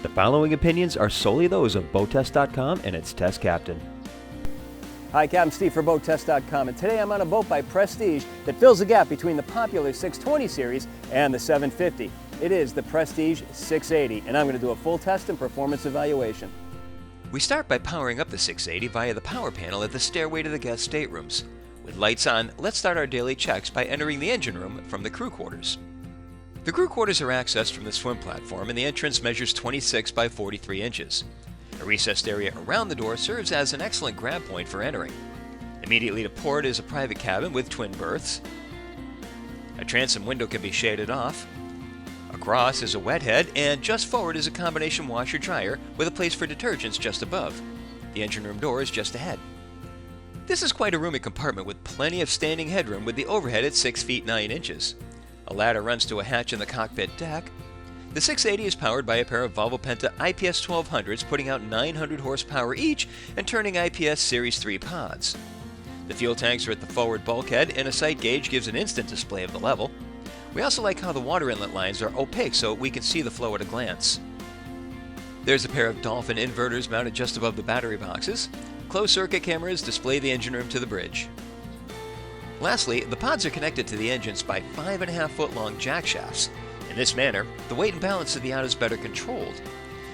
The following opinions are solely those of BoatTEST.com and its test captain. Hi, Captain Steve for BoatTEST.com, and today I'm on a boat by Prestige that fills the gap between the popular 620 series and the 750. It is the Prestige 680, and I'm going to do a full test and performance evaluation. We start by powering up the 680 via the power panel at the stairway to the guest staterooms. With lights on, let's start our daily checks by entering the engine room from the crew quarters. The crew quarters are accessed from the swim platform, and the entrance measures 26 by 43 inches. A recessed area around the door serves as an excellent grab point for entering. Immediately to port is a private cabin with twin berths. A transom window can be shaded off. Across is a wet head, and just forward is a combination washer-dryer with a place for detergents just above. The engine room door is just ahead. This is quite a roomy compartment with plenty of standing headroom with the overhead at 6 feet 9 inches. A ladder runs to a hatch in the cockpit deck. The 680 is powered by a pair of Volvo Penta IPS 1200s putting out 900 horsepower each and turning IPS Series 3 pods. The fuel tanks are at the forward bulkhead, and a sight gauge gives an instant display of the level. We also like how the water inlet lines are opaque so we can see the flow at a glance. There's a pair of Dolphin inverters mounted just above the battery boxes. Closed circuit cameras display the engine room to the bridge. Lastly, the pods are connected to the engines by 5.5-foot long jack shafts. In this manner, the weight and balance of the yacht is better controlled.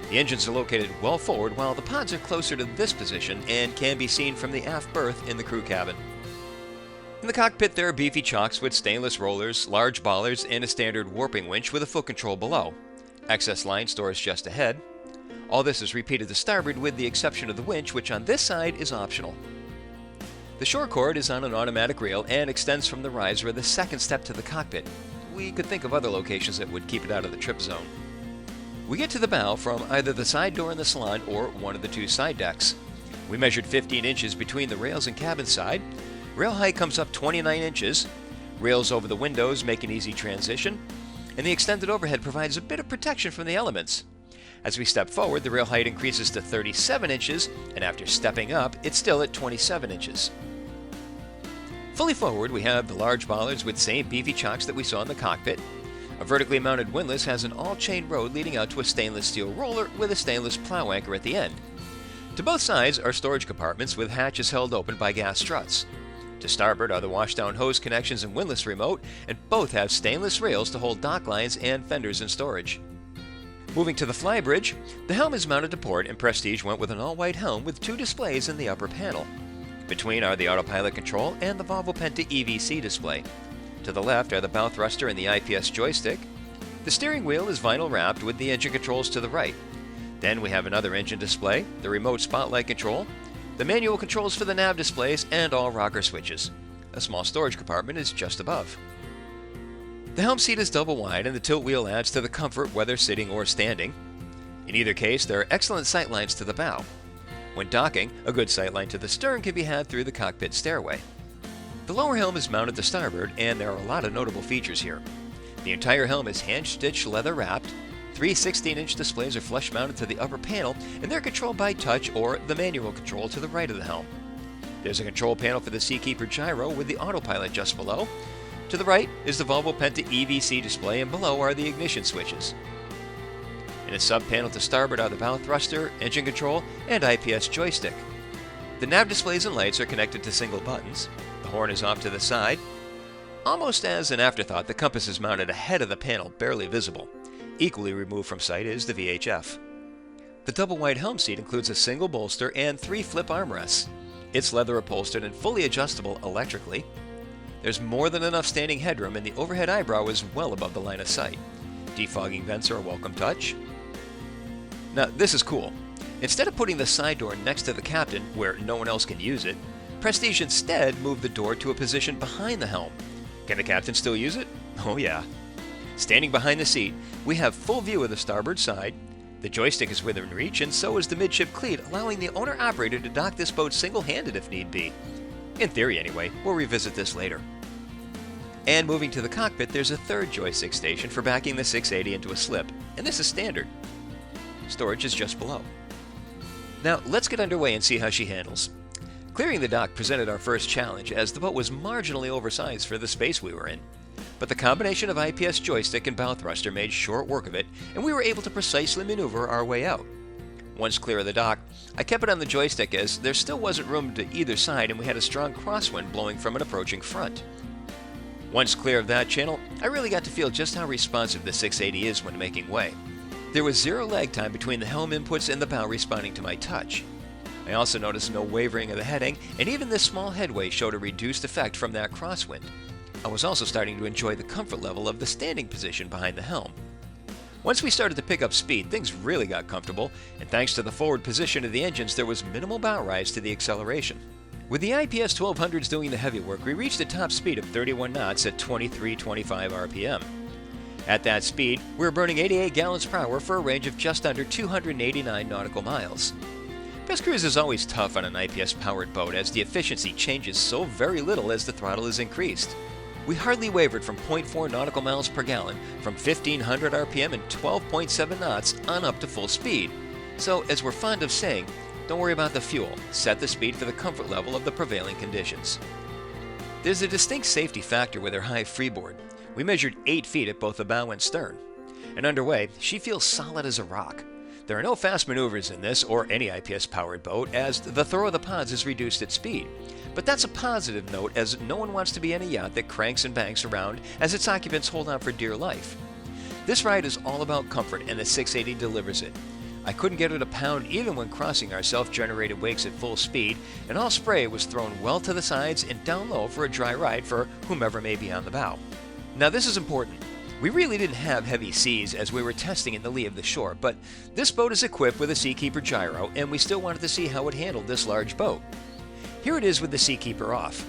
The engines are located well forward, while the pods are closer to this position and can be seen from the aft berth in the crew cabin. In the cockpit, there are beefy chocks with stainless rollers, large bollards, and a standard warping winch with a foot control below. Excess line storage just ahead. All this is repeated to starboard with the exception of the winch, which on this side is optional. The shore cord is on an automatic reel and extends from the riser of the second step to the cockpit. We could think of other locations that would keep it out of the trip zone. We get to the bow from either the side door in the salon or one of the two side decks. We measured 15 inches between the rails and cabin side. Rail height comes up 29 inches. Rails over the windows make an easy transition, and the extended overhead provides a bit of protection from the elements. As we step forward, the rail height increases to 37 inches, and after stepping up, it's still at 27 inches. Fully forward, we have the large bollards with same beefy chocks that we saw in the cockpit. A vertically mounted windlass has an all-chain road leading out to a stainless steel roller with a stainless plow anchor at the end. To both sides are storage compartments with hatches held open by gas struts. To starboard are the washdown hose connections and windlass remote, and both have stainless rails to hold dock lines and fenders in storage. Moving to the flybridge, the helm is mounted to port, and Prestige went with an all-white helm with two displays in the upper panel. Between are the autopilot control and the Volvo Penta EVC display. To the left are the bow thruster and the IPS joystick. The steering wheel is vinyl wrapped with the engine controls to the right. Then we have another engine display, the remote spotlight control, the manual controls for the nav displays, and all rocker switches. A small storage compartment is just above. The helm seat is double wide, and the tilt wheel adds to the comfort whether sitting or standing. In either case, there are excellent sight lines to the bow. When docking, a good sightline to the stern can be had through the cockpit stairway. The lower helm is mounted to starboard, and there are a lot of notable features here. The entire helm is hand-stitched leather wrapped. 3 16-inch displays are flush mounted to the upper panel, and they're controlled by touch or the manual control to the right of the helm. There's a control panel for the Seakeeper gyro with the autopilot just below. To the right is the Volvo Penta EVC display, and below are the ignition switches. In a sub-panel to starboard are the bow thruster, engine control, and IPS joystick. The nav displays and lights are connected to single buttons. The horn is off to the side. Almost as an afterthought, the compass is mounted ahead of the panel, barely visible. Equally removed from sight is the VHF. The double-wide helm seat includes a single bolster and 3 flip armrests. It's leather upholstered and fully adjustable electrically. There's more than enough standing headroom, and the overhead eyebrow is well above the line of sight. Defogging vents are a welcome touch. Now, this is cool. Instead of putting the side door next to the captain, where no one else can use it, Prestige instead moved the door to a position behind the helm. Can the captain still use it? Oh yeah. Standing behind the seat, we have full view of the starboard side. The joystick is within reach, and so is the midship cleat, allowing the owner-operator to dock this boat single-handed if need be. In theory anyway, we'll revisit this later. And moving to the cockpit, there's a third joystick station for backing the 680 into a slip, and this is standard. Storage is just below. Now, let's get underway and see how she handles. Clearing the dock presented our first challenge, as the boat was marginally oversized for the space we were in. But the combination of IPS joystick and bow thruster made short work of it, and we were able to precisely maneuver our way out. Once clear of the dock, I kept it on the joystick as there still wasn't room to either side and we had a strong crosswind blowing from an approaching front. Once clear of that channel, I really got to feel just how responsive the 680 is when making way. There was zero lag time between the helm inputs and the bow responding to my touch. I also noticed no wavering of the heading, and even this small headway showed a reduced effect from that crosswind. I was also starting to enjoy the comfort level of the standing position behind the helm. Once we started to pick up speed, things really got comfortable, and thanks to the forward position of the engines, there was minimal bow rise to the acceleration. With the IPS 1200s doing the heavy work, we reached a top speed of 31 knots at 2325 RPM. At that speed, we were burning 88 gallons per hour for a range of just under 289 nautical miles. Best cruise is always tough on an IPS-powered boat as the efficiency changes so very little as the throttle is increased. We hardly wavered from 0.4 nautical miles per gallon from 1500 RPM and 12.7 knots on up to full speed. So, as we're fond of saying, don't worry about the fuel, set the speed for the comfort level of the prevailing conditions. There's a distinct safety factor with her high freeboard. We measured 8 feet at both the bow and stern. And underway, she feels solid as a rock. There are no fast maneuvers in this or any IPS-powered boat as the throw of the pods is reduced at speed. But that's a positive note as no one wants to be in a yacht that cranks and banks around as its occupants hold on for dear life. This ride is all about comfort and the 680 delivers it. I couldn't get her to pound even when crossing our self-generated wakes at full speed, and all spray was thrown well to the sides and down low for a dry ride for whomever may be on the bow. Now this is important. We really didn't have heavy seas as we were testing in the lee of the shore, but this boat is equipped with a Seakeeper gyro and we still wanted to see how it handled this large boat. Here it is with the Seakeeper off.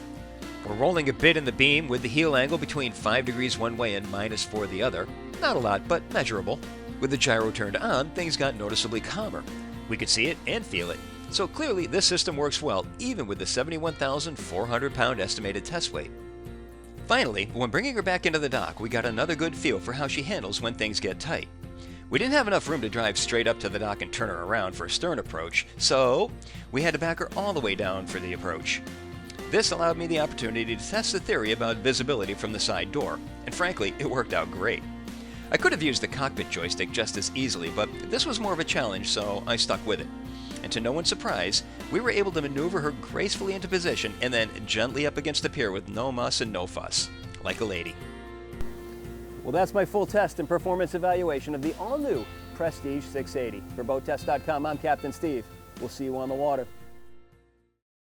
We're rolling a bit in the beam with the heel angle between 5 degrees one way and -4 the other. Not a lot, but measurable. With the gyro turned on, things got noticeably calmer. We could see it and feel it. So clearly this system works well even with the 71,400 pound estimated test weight. Finally, when bringing her back into the dock, we got another good feel for how she handles when things get tight. We didn't have enough room to drive straight up to the dock and turn her around for a stern approach, so we had to back her all the way down for the approach. This allowed me the opportunity to test the theory about visibility from the side door, and frankly, it worked out great. I could have used the cockpit joystick just as easily, but this was more of a challenge, so I stuck with it. And to no one's surprise, we were able to maneuver her gracefully into position and then gently up against the pier with no muss and no fuss, like a lady. Well, that's my full test and performance evaluation of the all-new Prestige 680. For BoatTEST.com, I'm Captain Steve. We'll see you on the water.